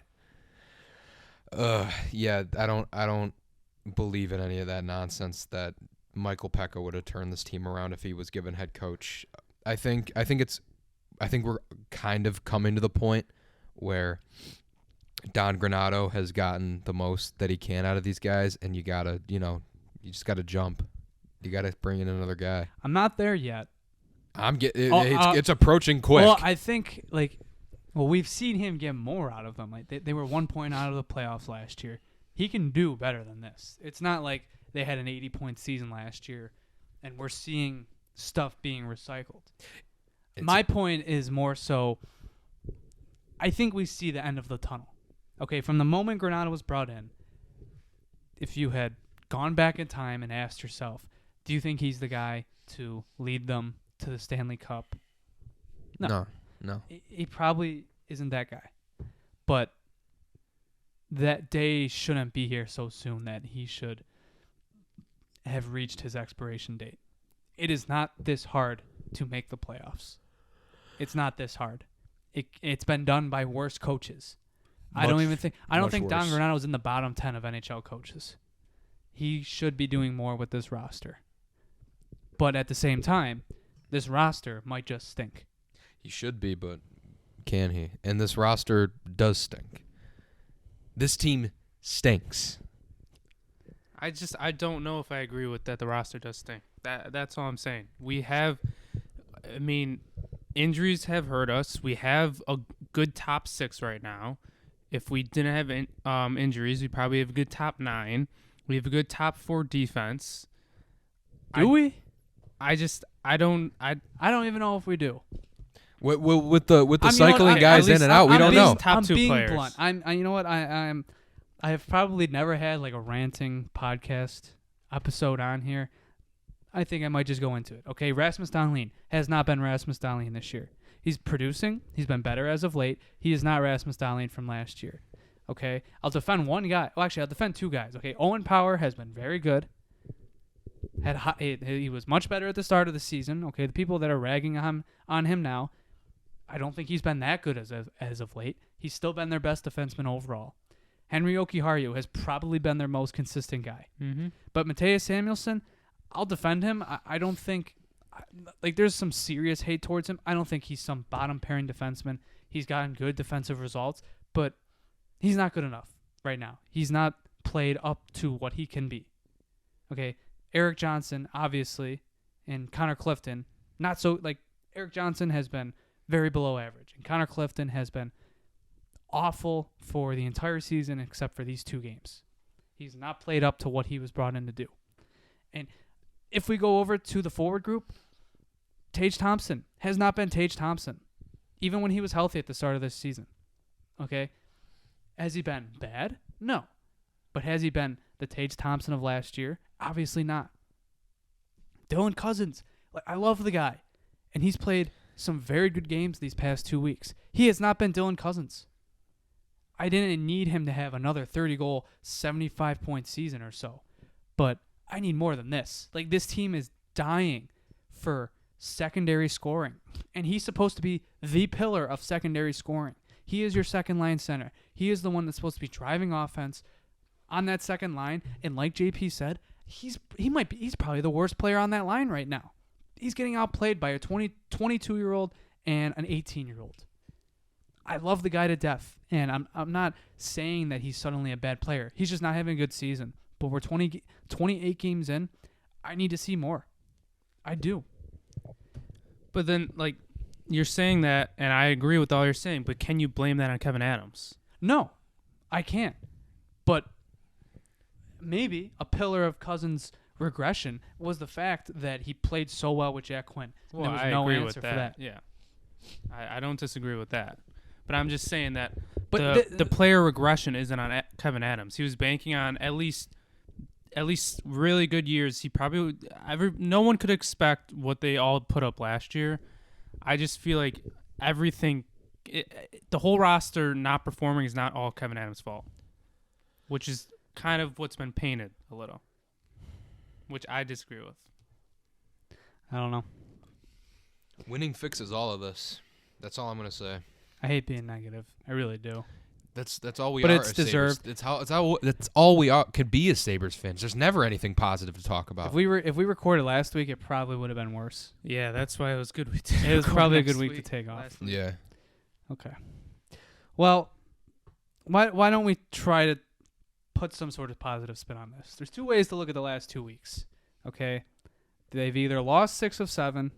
Yeah, I don't believe in any of that nonsense that Michael Pekka would have turned this team around if he was given head coach. I think we're kind of coming to the point where Don Granato has gotten the most that he can out of these guys, and you just gotta jump. You gotta bring in another guy. I'm not there yet. It's approaching quick. Well, I think we've seen him get more out of them. Like they were 1 point out of the playoffs last year. He can do better than this. It's not like they had an 80-point season last year, and we're seeing stuff being recycled. My point is more so, I think we see the end of the tunnel. Okay, from the moment Granato was brought in, if you had gone back in time and asked yourself, do you think he's the guy to lead them to the Stanley Cup? No. He probably isn't that guy. But that day shouldn't be here so soon that he should have reached his expiration date. It is not this hard to make the playoffs. It's not this hard. It's been done by worse coaches. I don't think Don Granato's in the bottom 10 of NHL coaches. He should be doing more with this roster. But at the same time, this roster might just stink. He should be, but can he? And this roster does stink. This team stinks. I don't know if I agree with that. The roster does stink. That's all I'm saying. Injuries have hurt us. We have a good top 6 right now. If we didn't have injuries, we probably have a good top 9. We have a good top 4 defense. Do we? I don't even know if we do. With the cycling guys in and out, we don't know. Top I'm 2 being players. blunt. You know what? I have probably never had like a ranting podcast episode on here. I think I might just go into it. Okay, Rasmus Dahlin has not been Rasmus Dahlin this year. He's producing. He's been better as of late. He is not Rasmus Dahlin from last year. Okay, I'll defend one guy. Well, actually, I'll defend 2 guys. Okay, Owen Power has been very good. He was much better at the start of the season. Okay, the people that are ragging on him now, I don't think he's been that good as of late. He's still been their best defenseman overall. Henry Okiharu has probably been their most consistent guy. Mm-hmm. But Mateus Samuelsson, I'll defend him. I don't think there's some serious hate towards him. I don't think he's some bottom pairing defenseman. He's gotten good defensive results, but he's not good enough right now. He's not played up to what he can be. Okay, Eric Johnson, obviously, and Connor Clifton, not so, Eric Johnson has been very below average, and Connor Clifton has been awful for the entire season except for these 2 games. He's not played up to what he was brought in to do. And if we go over to the forward group, Tage Thompson has not been Tage Thompson, even when he was healthy at the start of this season. Okay? Has he been bad? No. But has he been the Tage Thompson of last year? Obviously not. Dylan Cousins, I love the guy, and he's played some very good games these past 2 weeks. He has not been Dylan Cousins. I didn't need him to have another 30-goal, 75-point season or so, but I need more than this. This team is dying for secondary scoring, and he's supposed to be the pillar of secondary scoring. He is your second-line center. He is the one that's supposed to be driving offense on that second line, and like JP said, he's probably the worst player on that line right now. He's getting outplayed by a 22-year-old and an 18-year-old. I love the guy to death, and I'm not saying that he's suddenly a bad player. He's just not having a good season. But we're 28 games in. I need to see more. I do. But then, you're saying that, and I agree with all you're saying, but can you blame that on Kevin Adams? No, I can't. But maybe a pillar of Cousins' regression was the fact that he played so well with Jack Quinn. Well, there was I no agree answer with for that. Yeah, I don't disagree with that. But I'm just saying that But the player regression isn't on Kevin Adams. He was banking on at least really good years. He probably no one could expect what they all put up last year. I just feel like everything, the whole roster not performing is not all Kevin Adams' fault, which is kind of what's been painted a little, which I disagree with. I don't know. Winning fixes all of this. That's all I'm gonna say. I hate being negative. I really do. That's all we But are. it's as Sabres. deserved. That's all we are, could be as Sabres fans. There's never anything positive to talk about. If we recorded last week, it probably would have been worse. Yeah, that's why it was good. It was probably a good week to take off. Yeah. Okay. Well, why don't we try to put some sort of positive spin on this? There's two ways to look at the last 2 weeks. Okay, they've either lost 6 of 7,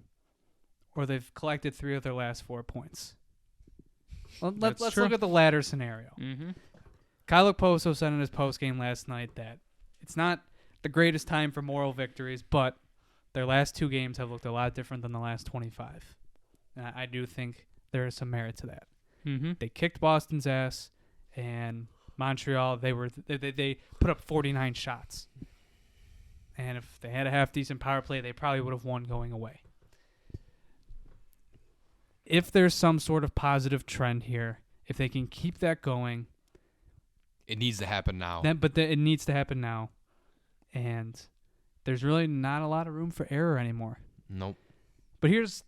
or they've collected 3 of their last 4 points. Well, let's look at the latter scenario. Mm-hmm. Kyle Okposo said in his postgame last night that it's not the greatest time for moral victories, but their last 2 games have looked a lot different than the last 25. And I do think there is some merit to that. Mm-hmm. They kicked Boston's ass, and Montreal, they put up 49 shots. And if they had a half-decent power play, they probably would have won going away. If there's some sort of positive trend here, if they can keep that going, it needs to happen now. It needs to happen now, and there's really not a lot of room for error anymore. Nope. But here is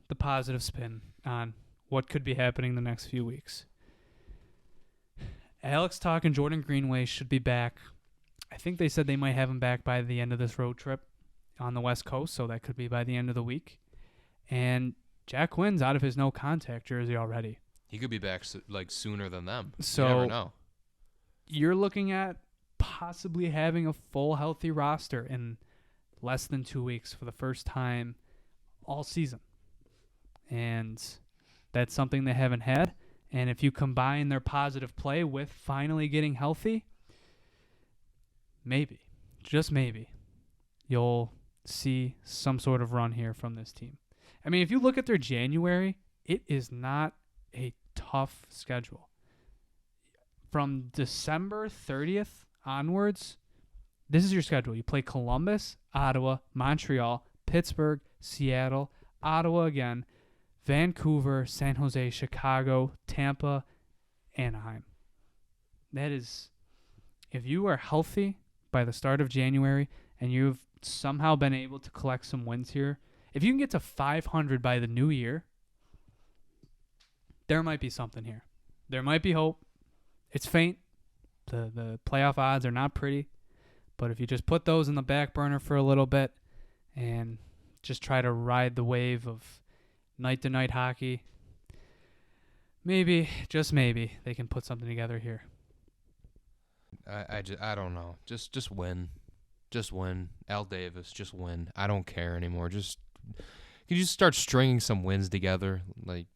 the positive spin on what could be happening the next few weeks. Alex Tuch and Jordan Greenway should be back. I think they said they might have him back by the end of this road trip on the West Coast, so that could be by the end of the week. And Jack Quinn's out of his no-contact jersey already. He could be back sooner than them. So you never know. You're looking at possibly having a full healthy roster in less than 2 weeks for the first time all season. And that's something they haven't had. And if you combine their positive play with finally getting healthy, maybe, just maybe, you'll see some sort of run here from this team. I mean, if you look at their January, it is not a tough schedule. From December 30th onwards, this is your schedule. You play Columbus, Ottawa, Montreal, Pittsburgh, Seattle, Ottawa again, Vancouver, San Jose, Chicago, Tampa, Anaheim. That is, if you are healthy by the start of January and you've somehow been able to collect some wins here, if you can get to 500 by the new year, there might be something here. There might be hope. It's faint. The playoff odds are not pretty. But if you just put those in the back burner for a little bit and just try to ride the wave of night-to-night hockey, maybe, just maybe, they can put something together here. I don't know. Just win. Just win. Al Davis, just win. I don't care anymore. Can you just start stringing some wins together? Like,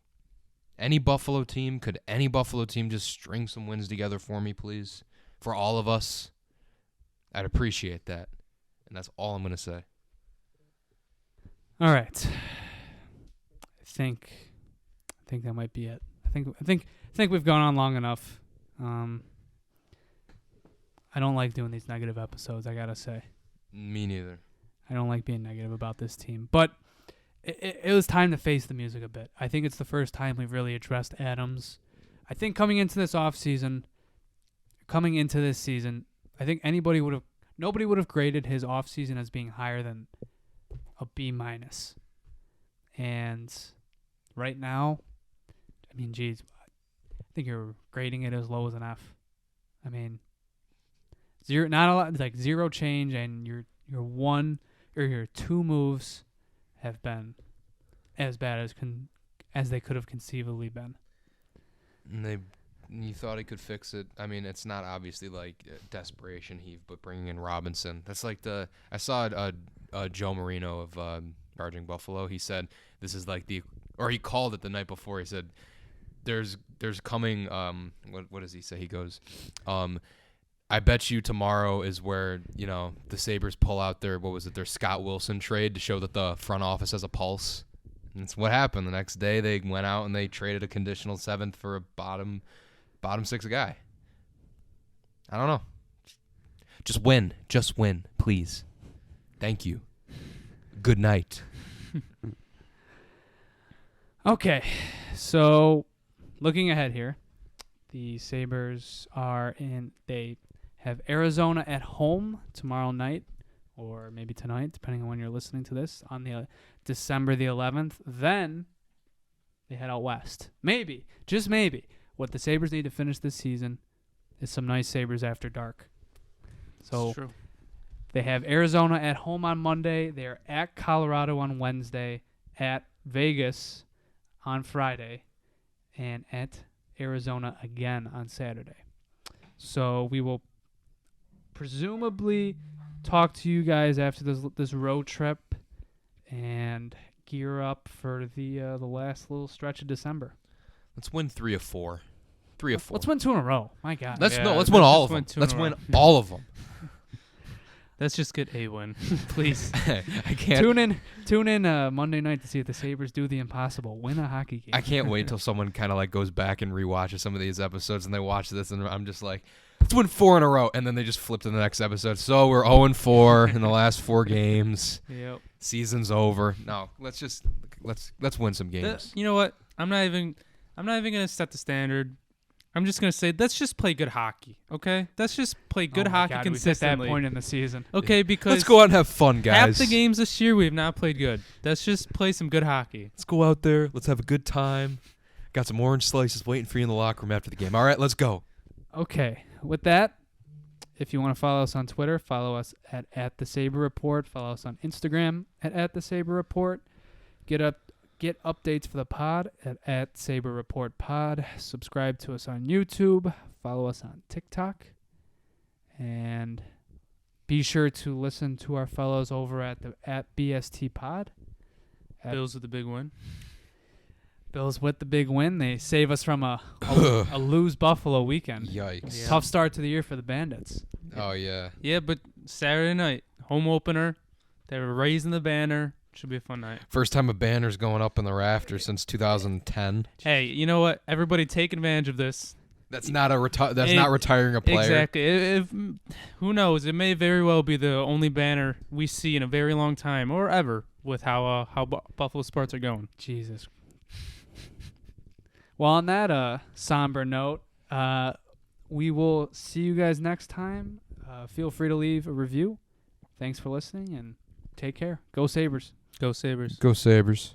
could any Buffalo team just string some wins together for me, please? For all of us? I'd appreciate that. And that's all I'm going to say. All right. I think that might be it. I think we've gone on long enough. I don't like doing these negative episodes, I gotta say. Me neither. I don't like being negative about this team. But it was time to face the music a bit. I think it's the first time we've really addressed Adams. I think coming into this season, I think nobody would have graded his offseason as being higher than a B-. And right now, I mean, geez, I think you're grading it as low as an F. I mean, not a lot, like zero change, and your 2 moves have been as bad as they could have conceivably been. And you thought he could fix it. I mean, it's not obviously like desperation heave, but bringing in Robinson. That's like I saw Joe Marino of Guarding Buffalo. He said this is like he called it the night before. He said there's coming. What does he say? He goes, I bet you tomorrow is where the Sabres pull out their their Scott Wilson trade to show that the front office has a pulse. And that's what happened. The next day they went out and they traded a conditional 7th for a bottom 6 guy. I don't know. Just win, please. Thank you. Good night. Okay, so looking ahead here, the Sabres they have Arizona at home tomorrow night, or maybe tonight, depending on when you're listening to this, on the December the 11th. Then they head out west. Maybe, just maybe, what the Sabres need to finish this season is some nice Sabres after dark. So That's true. they have Arizona at home on Monday. They're at Colorado on Wednesday, at Vegas on Friday, and at Arizona again on Saturday. So we will presumably talk to you guys after this road trip and gear up for the last little stretch of December. Let's win 3 of 4. 3 of 4. Let's win 2 in a row. My God. Let's win all of them. Let's win all of them. Let's just get a win, please. I can't. Tune in Monday night to see if the Sabres do the impossible, win a hockey game. I can't wait till someone kind of goes back and rewatches some of these episodes and they watch this and I'm just like, let's win 4 in a row, and then they just flip to the next episode. So we're 0-4 in the last 4 games. Yep. Season's over. No, let's win some games. You know what? I'm not even gonna set the standard. I'm just going to say, let's just play good hockey, okay? Let's just play good hockey consistently. We've hit that point in the season. Okay, because let's go out and have fun, guys. half the games this year we have not played good. Let's just play some good hockey. Let's go out there. Let's have a good time. Got some orange slices waiting for you in the locker room after the game. All right, let's go. Okay, with that, if you want to follow us on Twitter, follow us at the Sabre Report. Follow us on Instagram at the Sabre Report. Get updates for the pod at Sabre Report Pod. Subscribe to us on YouTube. Follow us on TikTok. And be sure to listen to our fellows over at BST Pod. Bills with the big win. Bills with the big win. They save us from a lose Buffalo weekend. Yikes. Yeah. Tough start to the year for the Bandits. Oh, yeah. Yeah, but Saturday night, home opener. They were raising the banner. Should be a fun night. First time a banner's going up in the rafters since 2010. Hey, you know what? Everybody take advantage of this. That's not not retiring a player. Exactly. If who knows? It may very well be the only banner we see in a very long time, or ever, with how Buffalo Sports are going. Jesus. Well, on that somber note, we will see you guys next time. Feel free to leave a review. Thanks for listening, and take care. Go Sabres. Go Sabres. Go Sabres.